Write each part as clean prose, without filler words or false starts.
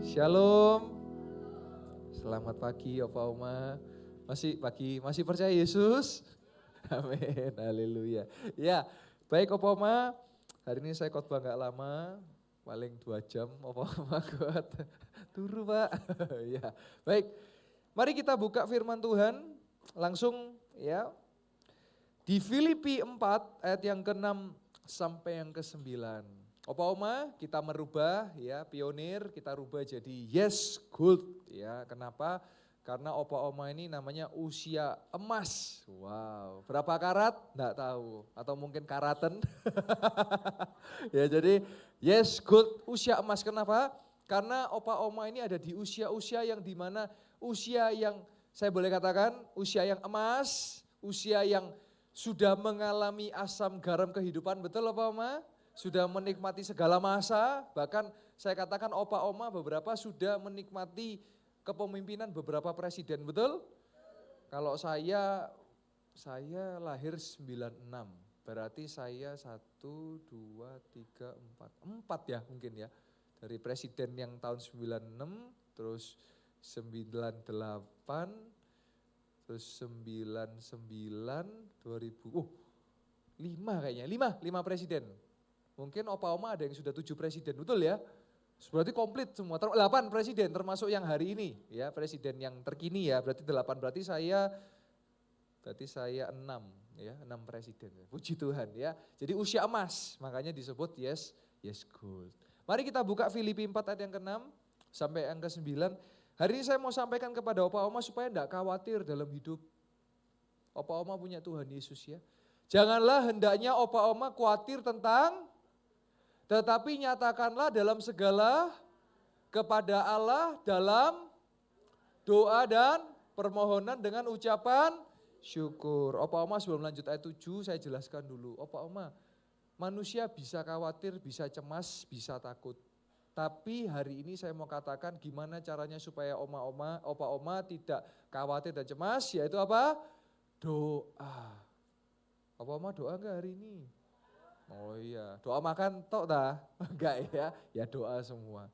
Shalom, selamat pagi Opa Oma. Masih pagi, masih percaya Yesus? Amin, haleluya. Ya, baik Opa Oma, hari ini saya khotbah gak lama, paling 2 jam Opa Oma kuat. Turu Pak. Ya, baik. Mari kita buka firman Tuhan, langsung ya. Di Filipi 4 ayat yang ke-6 sampai yang ke-9. Opa Oma kita merubah ya, pionir kita rubah jadi yes good ya. Kenapa? Karena Opa Oma ini namanya usia emas. Wow, berapa karat? Enggak tahu. Atau mungkin karaten. Ya jadi yes good usia emas. Kenapa? Karena Opa Oma ini ada di usia-usia yang dimana usia yang saya boleh katakan usia yang emas, usia yang sudah mengalami asam garam kehidupan, betul Opa Oma? Sudah menikmati segala masa, bahkan saya katakan Opa Oma beberapa sudah menikmati kepemimpinan beberapa presiden, betul? Kalau saya lahir 96, berarti saya 1, 2, 3, 4 ya mungkin ya. Dari presiden yang tahun 96, terus 98, terus 99, 2000, 5 kayaknya, 5 presiden. Mungkin Opa Oma ada yang sudah 7 presiden, betul ya? Berarti komplit semua, 8 presiden termasuk yang hari ini ya, presiden yang terkini ya, berarti 8, berarti saya 6 ya, 6 presiden. Puji Tuhan ya. Jadi usia emas, makanya disebut yes good. Mari kita buka Filipi 4 ayat yang ke-6 sampai yang ke-9. Hari ini saya mau sampaikan kepada Opa Oma supaya enggak khawatir dalam hidup. Opa Oma punya Tuhan Yesus ya. Janganlah hendaknya Opa Oma khawatir tentang, tetapi nyatakanlah dalam segala kepada Allah dalam doa dan permohonan dengan ucapan syukur. Opa Oma sebelum lanjut ayat 7 saya jelaskan dulu. Opa Oma, manusia bisa khawatir, bisa cemas, bisa takut. Tapi hari ini saya mau katakan gimana caranya supaya Opa Oma tidak khawatir dan cemas, yaitu apa? Doa. Opa Oma doa enggak hari ini? Oh iya, doa makan tok dah? Enggak ya, ya doa semua.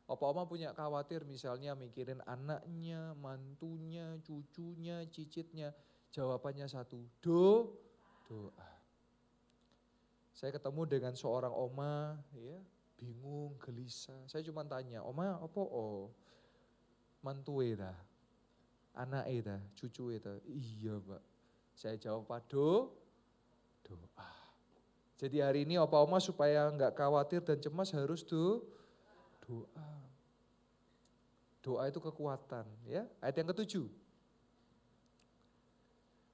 Opa Oma punya khawatir misalnya mikirin anaknya, mantunya, cucunya, cicitnya. Jawabannya satu, doa. Saya ketemu dengan seorang oma ya, bingung, gelisah. Saya cuma tanya, Oma apa mantuwe dah, anake dah, cucuwe dah. Iya Pak. Saya jawab doa. Jadi hari ini Opa Oma supaya enggak khawatir dan cemas harus doa. Doa itu kekuatan ya. Ayat yang ke-7.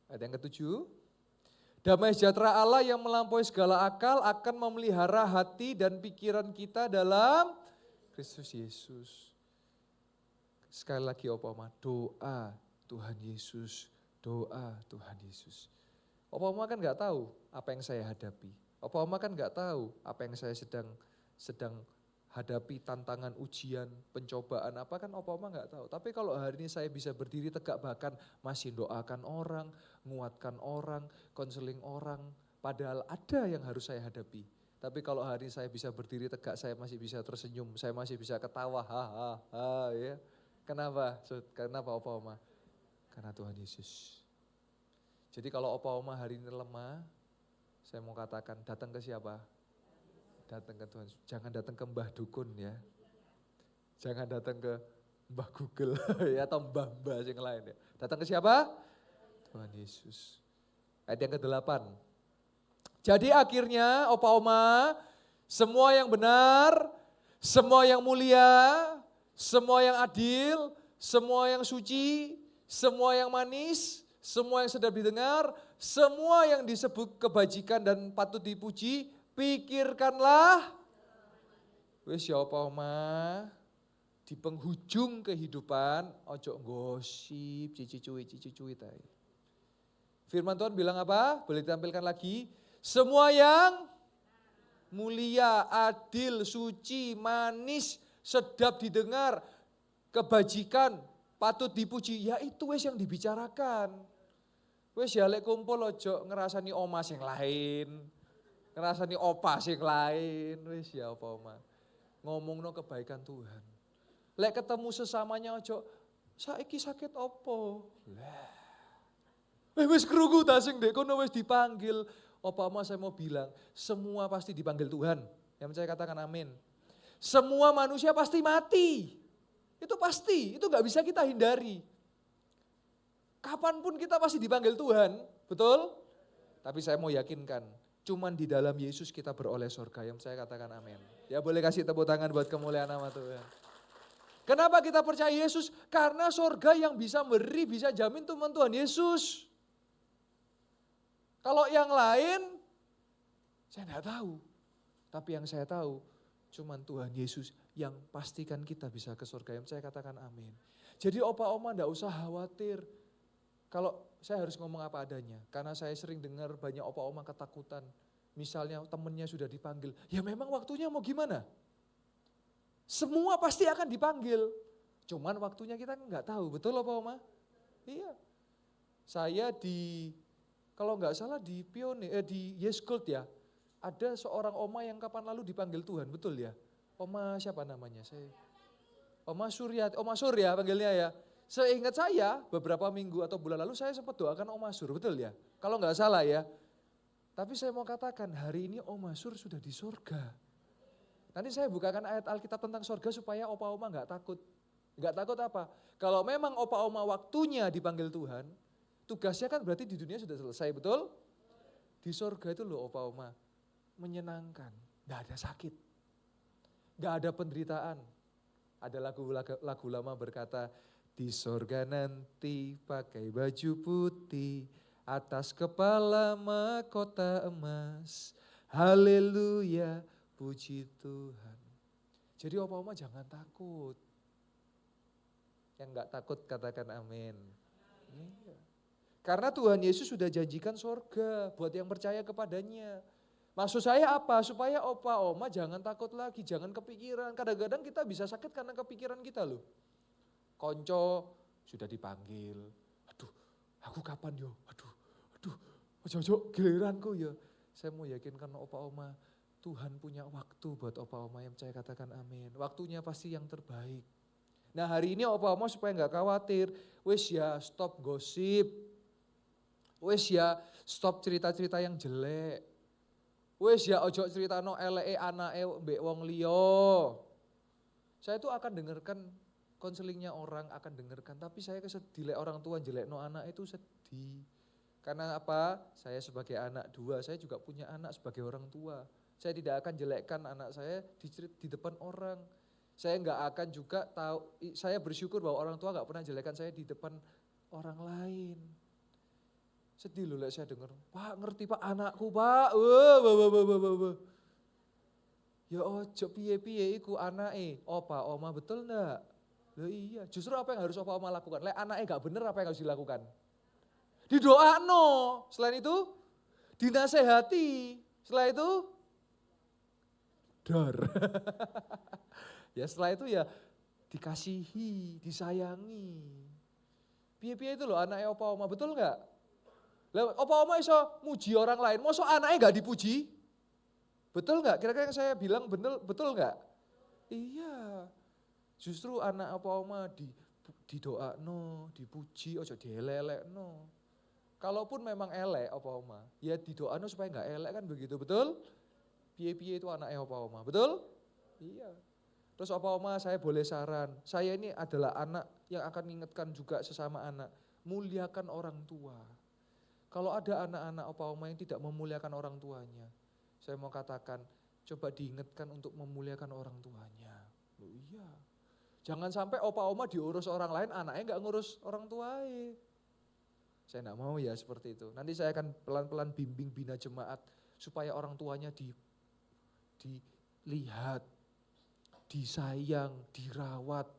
Ayat yang ke-7. Damai sejahtera Allah yang melampaui segala akal akan memelihara hati dan pikiran kita dalam Kristus Yesus. Sekali lagi Opa Oma, doa Tuhan Yesus, doa Tuhan Yesus. Opa Oma kan enggak tahu apa yang saya hadapi. Opa Oma kan enggak tahu apa yang saya sedang hadapi, tantangan, ujian, pencobaan apa kan Opa Oma enggak tahu. Tapi kalau hari ini saya bisa berdiri tegak bahkan masih doakan orang, nguatkan orang, konseling orang, padahal ada yang harus saya hadapi. Tapi kalau hari ini saya bisa berdiri tegak, saya masih bisa tersenyum, saya masih bisa ketawa, ha ya. Kenapa? Kenapa Opa Oma? Karena Tuhan Yesus. Jadi kalau Opa Oma hari ini lemah, saya mau katakan datang ke siapa? Datang ke Tuhan. Jangan datang ke Mbah Dukun ya. Jangan datang ke Mbah Google ya, atau mbah-mbah yang lain ya. Datang ke siapa? Tuhan Yesus. Ayat yang ke-8. Jadi akhirnya Opa Oma, semua yang benar, semua yang mulia, semua yang adil, semua yang suci, semua yang manis, semua yang sedap didengar, semua yang disebut kebajikan dan patut dipuji, pikirkanlah. Wis ya Opa Oma, di penghujung kehidupan, ojo gosip, cici-cuit aja. Firman Tuhan bilang apa? Boleh ditampilkan lagi. Semua yang mulia, adil, suci, manis, sedap didengar, kebajikan, patut dipuji. Ya itu wis yang dibicarakan. Wis ya lek kumpul ojo ngerasani oma sing lain, ngerasani opa sing lain. Wis ya Opa Oma. Ngomongno kebaikan Tuhan. Lek ketemu sesamanya ojo, saiki sakit opo? Wis krungu ta sing ndek kono wis dipanggil. Opa oma saya mau bilang, semua pasti dipanggil Tuhan. Yang percaya katakan amin. Semua manusia pasti mati. Itu pasti, itu gak bisa kita hindari. Kapanpun kita pasti dipanggil Tuhan, betul? Tapi saya mau yakinkan, cuman di dalam Yesus kita beroleh surga. Yang saya katakan amin. Ya boleh kasih tepuk tangan buat kemuliaan nama Tuhan. Kenapa kita percaya Yesus? Karena surga yang bisa beri, bisa jamin Tuhan Yesus. Kalau yang lain, saya enggak tahu. Tapi yang saya tahu, cuman Tuhan Yesus yang pastikan kita bisa ke surga. Yang saya katakan amin. Jadi opa oma enggak usah khawatir. Kalau saya harus ngomong apa adanya. Karena saya sering dengar banyak opa oma ketakutan. Misalnya temennya sudah dipanggil. Ya memang waktunya mau gimana? Semua pasti akan dipanggil. Cuman waktunya kita enggak tahu. Betul opa oma? Iya. Saya kalau enggak salah di Yes Gold ya. Ada seorang oma yang kapan lalu dipanggil Tuhan, betul ya? Oma siapa namanya? Oma Surya panggilnya ya. Seingat saya beberapa minggu atau bulan lalu saya sempat doakan Oma Sur, betul ya? Kalau enggak salah ya. Tapi saya mau katakan hari ini Oma Sur sudah di surga. Nanti saya bukakan ayat Alkitab tentang surga supaya opa oma enggak takut. Enggak takut apa? Kalau memang opa oma waktunya dipanggil Tuhan, tugasnya kan berarti di dunia sudah selesai, betul? Di surga itu loh opa oma, menyenangkan, enggak ada sakit, enggak ada penderitaan. Ada lagu lama berkata, di surga nanti pakai baju putih, atas kepala mahkota emas, haleluya, puji Tuhan. Jadi opa oma jangan takut. Yang enggak takut katakan amin. Iya. Karena Tuhan Yesus sudah janjikan surga buat yang percaya kepadanya. Maksud saya apa? Supaya opa oma jangan takut lagi, jangan kepikiran. Kadang-kadang kita bisa sakit karena kepikiran kita loh. Konco sudah dipanggil. Aduh, aku kapan yo? Aduh, ojo giliranku ya. Saya mau yakinkan opa oma, Tuhan punya waktu buat opa oma yang percaya katakan amin. Waktunya pasti yang terbaik. Nah hari ini opa oma supaya gak khawatir, wis ya stop gosip. Wis ya stop cerita-cerita yang jelek. Wis ya ojo ceritano eleke anake mbek wong liya. Saya itu akan dengarkan konselingnya orang, akan dengarkan. Tapi saya kesedih orang tua jelekno anak itu sedih. Karena apa? Saya sebagai anak dua, saya juga punya anak sebagai orang tua. Saya tidak akan jelekkan anak saya di depan orang. Saya enggak akan juga saya bersyukur bahwa orang tua enggak pernah jelekkan saya di depan orang lain. Sedih loh saya dengar, Pak ngerti Pak anakku Pak, ya ojo piye-piye iku anake, opa oma betul enggak? Loh iya, justru apa yang harus opa oma lakukan? Lek anaknya gak bener apa yang harus dilakukan? Didoakno, selain itu dinasehati, setelah itu dar. Ya setelah itu ya dikasihi, disayangi. Piye-piye itu loh anaknya opa oma betul enggak? Lah opa oma iso muji orang lain, mosok anaknya gak dipuji? Betul gak? Kira-kira yang saya bilang betul gak? Iya. Justru anak opa oma didoakno, dipuji, ojo dielek-elekno. Kalaupun memang elek opa oma, ya didoakno supaya gak elek kan begitu, betul? Piye-piye itu anaknya opa oma, betul? Iya. Terus opa oma saya boleh saran, saya ini adalah anak yang akan mengingatkan juga sesama anak, muliakan orang tua. Kalau ada anak-anak opa oma yang tidak memuliakan orang tuanya, saya mau katakan, coba diingatkan untuk memuliakan orang tuanya. Loh iya, jangan sampai opa oma diurus orang lain, anaknya gak ngurus orang tuanya. Saya gak mau ya seperti itu. Nanti saya akan pelan-pelan bimbing bina jemaat, supaya orang tuanya dilihat, disayang, dirawat.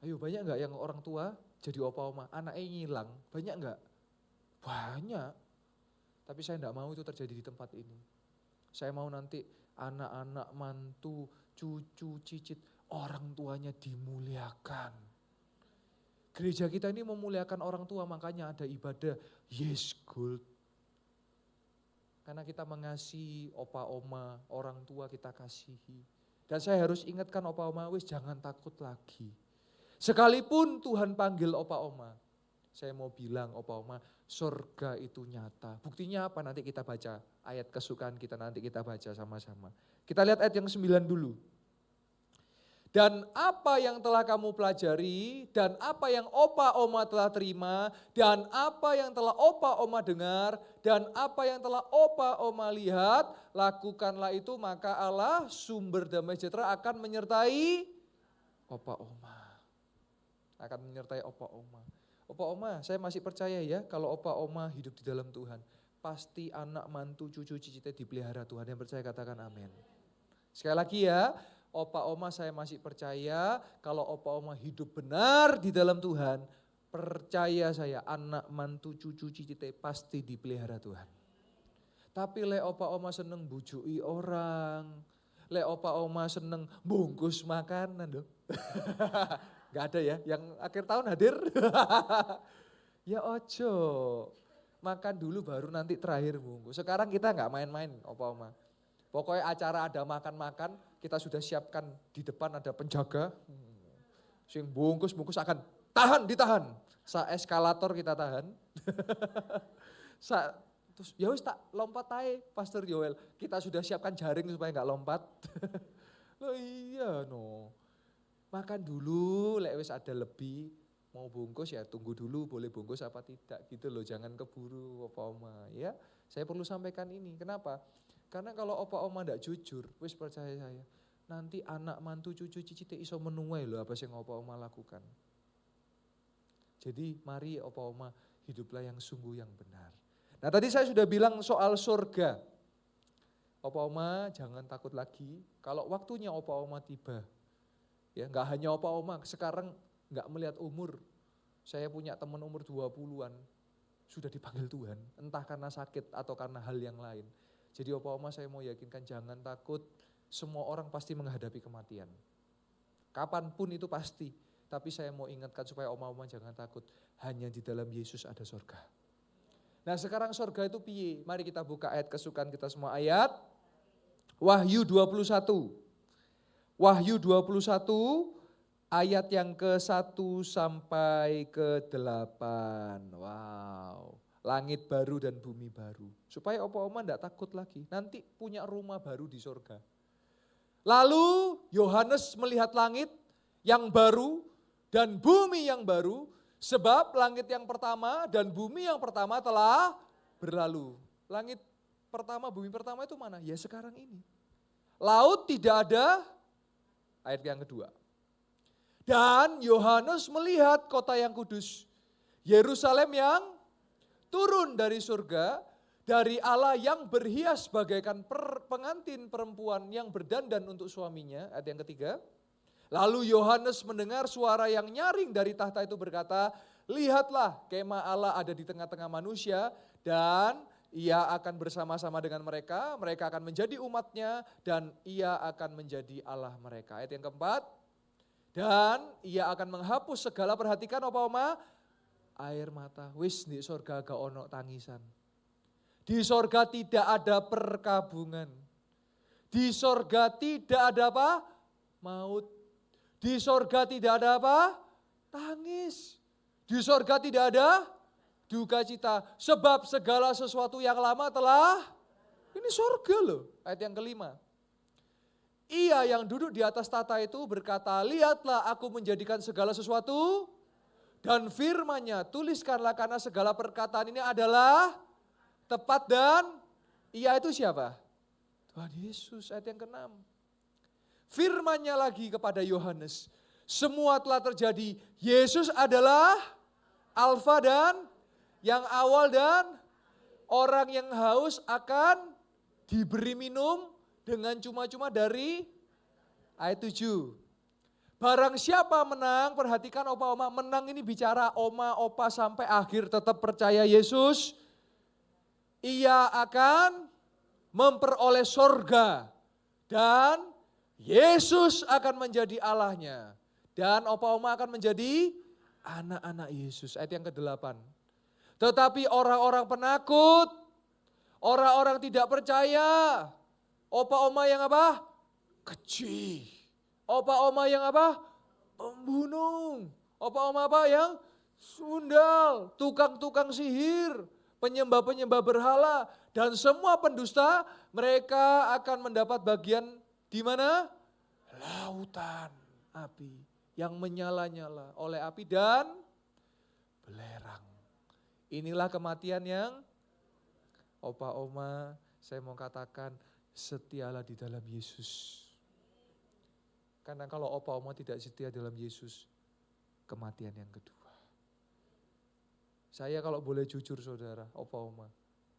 Ayo banyak gak yang orang tua jadi opa oma, anaknya ngilang, banyak gak? Banyak, tapi saya tidak mau itu terjadi di tempat ini. Saya mau nanti anak-anak, mantu, cucu, cicit, orang tuanya dimuliakan. Gereja kita ini memuliakan orang tua, makanya ada ibadah Yes Gold. Karena kita mengasihi opa oma, orang tua kita kasihi. Dan saya harus ingatkan opa oma, wis jangan takut lagi. Sekalipun Tuhan panggil opa oma, saya mau bilang opa oma, surga itu nyata. Buktinya apa? Nanti kita baca ayat kesukaan kita, nanti kita baca sama-sama. Kita lihat ayat yang 9 dulu. Dan apa yang telah kamu pelajari, dan apa yang opa oma telah terima, dan apa yang telah opa oma dengar, dan apa yang telah opa oma lihat, lakukanlah itu, maka Allah sumber damai sejahtera akan menyertai opa oma. Akan menyertai opa oma. Opa oma, saya masih percaya ya, kalau opa oma hidup di dalam Tuhan, pasti anak, mantu, cucu, cicitnya dipelihara Tuhan. Yang percaya katakan amin. Sekali lagi ya, opa oma saya masih percaya kalau opa oma hidup benar di dalam Tuhan, percaya saya anak, mantu, cucu, cicitnya pasti dipelihara Tuhan. Tapi le opa oma seneng bujui orang, le opa oma seneng bungkus makanan loh. Gak ada ya, yang akhir tahun hadir. Ya ojo, makan dulu baru nanti terakhir bungkus. Sekarang kita gak main-main opa oma. Pokoknya acara ada makan-makan, kita sudah siapkan di depan ada penjaga. Sing bungkus-bungkus akan ditahan. Sa eskalator kita tahan. Terus ya wis tak lompat aja Pastor Yoel. Kita sudah siapkan jaring supaya gak lompat. Loh iya no. Makan dulu, lek wis ada lebih, mau bungkus ya tunggu dulu boleh bungkus apa tidak gitu loh, jangan keburu opa oma ya. Saya perlu sampaikan ini, kenapa? Karena kalau opa oma ndak jujur, wis percaya saya, nanti anak mantu cucu cicit iso menuai loh apa sing opa oma lakukan. Jadi mari opa oma hiduplah yang sungguh yang benar. Nah tadi saya sudah bilang soal surga. Opa oma jangan takut lagi, kalau waktunya opa oma tiba. Ya, enggak hanya opa oma, sekarang enggak melihat umur. Saya punya teman umur 20-an, sudah dipanggil Tuhan, entah karena sakit atau karena hal yang lain. Jadi opa oma saya mau yakinkan jangan takut, semua orang pasti menghadapi kematian. Kapanpun itu pasti, tapi saya mau ingatkan supaya oma-oma jangan takut, hanya di dalam Yesus ada surga. Nah sekarang surga itu piye? Mari kita buka ayat kesukaan kita semua, ayat Wahyu 21. Wahyu 21 ayat yang ke-1 sampai ke-8. Wow, langit baru dan bumi baru. Supaya opa-oma enggak takut lagi, nanti punya rumah baru di surga. Lalu Yohanes melihat langit yang baru dan bumi yang baru, sebab langit yang pertama dan bumi yang pertama telah berlalu. Langit pertama, bumi pertama itu mana? Ya sekarang ini. Laut tidak ada. Ayat yang kedua. Dan Yohanes melihat kota yang kudus, Yerusalem yang turun dari surga, dari Allah yang berhias bagaikan pengantin perempuan yang berdandan untuk suaminya. Ayat yang ketiga. Lalu Yohanes mendengar suara yang nyaring dari tahta itu berkata, lihatlah kemah Allah ada di tengah-tengah manusia dan ia akan bersama-sama dengan mereka, mereka akan menjadi umatnya dan ia akan menjadi Allah mereka. Ayat yang keempat, dan ia akan menghapus segala, perhatikan opa-oma, air mata. Wis di sorga gak ono tangisan. Di sorga tidak ada perkabungan. Di sorga tidak ada apa? Maut. Di sorga tidak ada apa? Tangis. Di sorga tidak ada duka cita, sebab segala sesuatu yang lama telah, ini surga loh. Ayat yang kelima. Ia yang duduk di atas tahta itu berkata, lihatlah aku menjadikan segala sesuatu dan firman-Nya, tuliskanlah karena segala perkataan ini adalah tepat dan ia itu siapa? Tuhan Yesus. Ayat yang ke-6. Firman-Nya lagi kepada Yohanes, semua telah terjadi, Yesus adalah Alfa dan yang awal dan orang yang haus akan diberi minum dengan cuma-cuma dari ayat 7. Barang siapa menang, perhatikan opa-oma, menang ini bicara oma, opa sampai akhir tetap percaya Yesus. Ia akan memperoleh sorga dan Yesus akan menjadi Allahnya. Dan opa-oma akan menjadi anak-anak Yesus. Ayat yang ke-8. Tetapi orang-orang penakut, orang-orang tidak percaya, opa-oma yang apa? keji. Opa oma yang apa? Pembunuh. Opa oma apa yang sundal, tukang-tukang sihir, penyembah-penyembah berhala, dan semua pendusta, mereka akan mendapat bagian di mana? Lautan api yang menyala-nyala oleh api dan belerang. Inilah kematian yang opa oma, saya mau katakan, setialah di dalam Yesus. Karena kalau opa oma tidak setia dalam Yesus, kematian yang kedua. Saya kalau boleh jujur saudara, opa oma,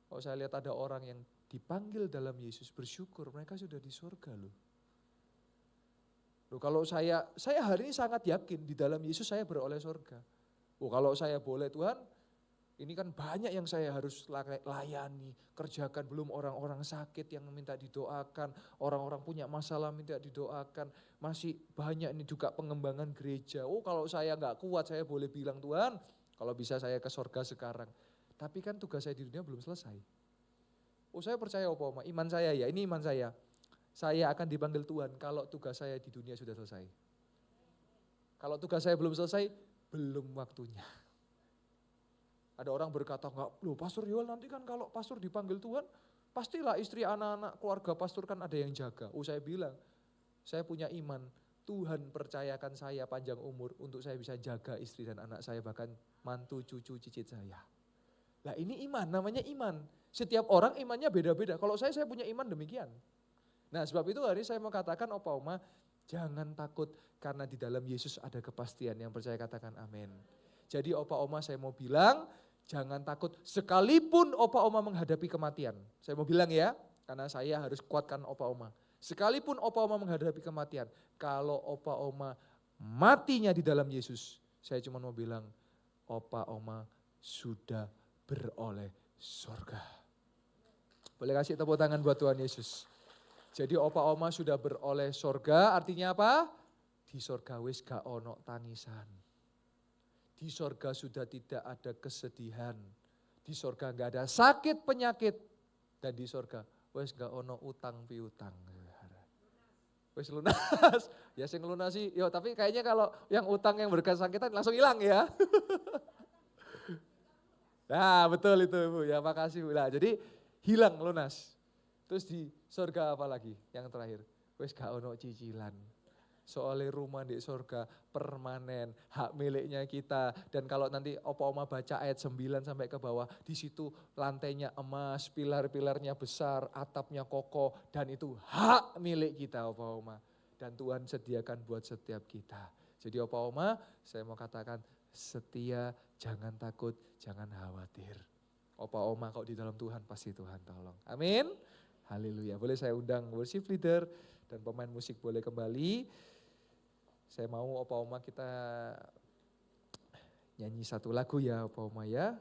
kalau saya lihat ada orang yang dipanggil dalam Yesus, bersyukur mereka sudah di surga loh. Loh kalau saya hari ini sangat yakin di dalam Yesus saya beroleh surga. Oh kalau saya boleh Tuhan, ini kan banyak yang saya harus layani, kerjakan, belum orang-orang sakit yang minta didoakan, orang-orang punya masalah minta didoakan, masih banyak ini juga pengembangan gereja. Oh kalau saya nggak kuat saya boleh bilang Tuhan, kalau bisa saya ke surga sekarang. Tapi kan tugas saya di dunia belum selesai. Oh saya percaya Oma, iman saya ya, ini iman saya. Saya akan dipanggil Tuhan kalau tugas saya di dunia sudah selesai. Kalau tugas saya belum selesai, belum waktunya. Ada orang berkata, enggak, loh Pastor Yoel nanti kan kalau pastor dipanggil Tuhan, pastilah istri, anak-anak, keluarga pastor kan ada yang jaga. Oh saya bilang, saya punya iman, Tuhan percayakan saya panjang umur untuk saya bisa jaga istri dan anak saya, bahkan mantu, cucu, cicit saya. Nah ini iman, namanya iman. Setiap orang imannya beda-beda. Kalau saya punya iman demikian. Nah sebab itu hari saya mau katakan Opa Oma, jangan takut karena di dalam Yesus ada kepastian. Yang percaya katakan amin. Jadi Opa Oma saya mau bilang, jangan takut sekalipun Opa Oma menghadapi kematian. Saya mau bilang ya, karena saya harus kuatkan Opa Oma. Sekalipun Opa Oma menghadapi kematian, kalau Opa Oma matinya di dalam Yesus, saya cuma mau bilang, Opa Oma sudah beroleh surga. Boleh kasih tepuk tangan buat Tuhan Yesus. Jadi Opa Oma sudah beroleh surga, artinya apa? Di surga wis gak ono tangisan. Di surga sudah tidak ada kesedihan. Di surga gak ada sakit penyakit. Dan di surga wis gak ono utang piutang. Wis lunas. Ya sing lunasi, yo tapi kayaknya kalau yang utang yang berkesakitan langsung hilang ya. Nah betul itu Ibu, ya makasih Bu. Nah, jadi hilang lunas. Terus di surga apa lagi yang terakhir? Wis gak ono cicilan. Soalnya rumah di surga permanen, hak miliknya kita. Dan kalau nanti Opa Oma baca ayat 9 sampai ke bawah, di situ lantainya emas, pilar-pilarnya besar, atapnya kokoh, dan itu hak milik kita Opa Oma. Dan Tuhan sediakan buat setiap kita. Jadi Opa Oma, saya mau katakan setia, jangan takut, jangan khawatir. Opa Oma kalau di dalam Tuhan pasti Tuhan tolong. Amin. Haleluya. Boleh saya undang worship leader dan pemain musik boleh kembali. Saya mau Opa Oma kita nyanyi satu lagu ya Opa Oma ya.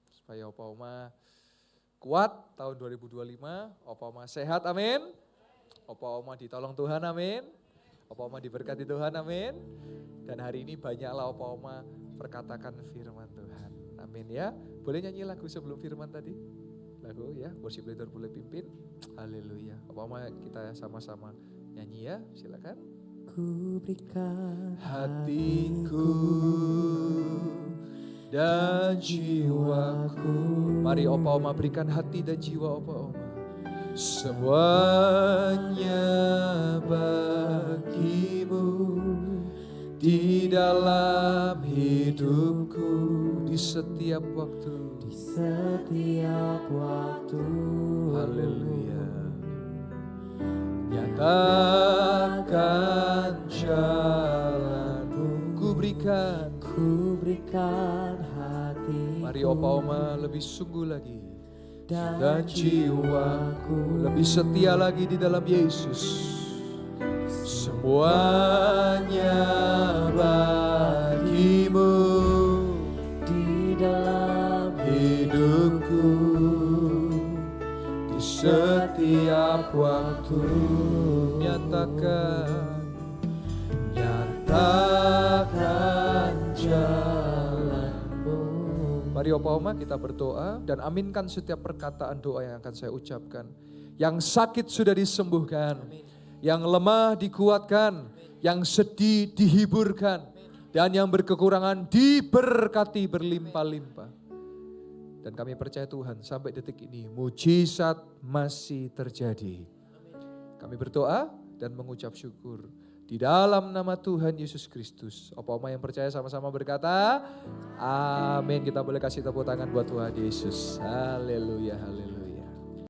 Supaya Opa Oma kuat tahun 2025, Opa Oma sehat amin. Opa Oma ditolong Tuhan amin. Opa Oma diberkati Tuhan amin. Dan hari ini banyaklah Opa Oma perkatakan firman Tuhan. Amin ya. Boleh nyanyi lagu sebelum firman tadi? Lagu ya, worship leader boleh pimpin. Haleluya. Opa Oma kita sama-sama nyanyi ya, silakan. Ku berikan hatiku dan jiwaku. Mari Opa Oma berikan hati dan jiwa Opa Oma. Semuanya bagimu di dalam hidupku di setiap waktu. Di setiap waktu. Haleluya. Nyatakan jalanmu. Ku berikan hati. Mari Opa Oma lebih sungguh lagi. Dan jiwaku lebih setia lagi di dalam Yesus. Semuanya bagimu Di dalam hidupku di setiap waktu. Nyatakan jalanmu. Mari Opa Oma kita berdoa dan aminkan setiap perkataan doa yang akan saya ucapkan. Yang sakit sudah disembuhkan. Yang lemah dikuatkan. Yang sedih dihiburkan. Dan yang berkekurangan diberkati berlimpah-limpah. Dan kami percaya Tuhan sampai detik ini mujizat masih terjadi. Kami berdoa dan mengucap syukur. Di dalam nama Tuhan Yesus Kristus. Opa-oma yang percaya sama-sama berkata, amin. Kita boleh kasih tepuk tangan buat Tuhan Yesus. Haleluya, haleluya.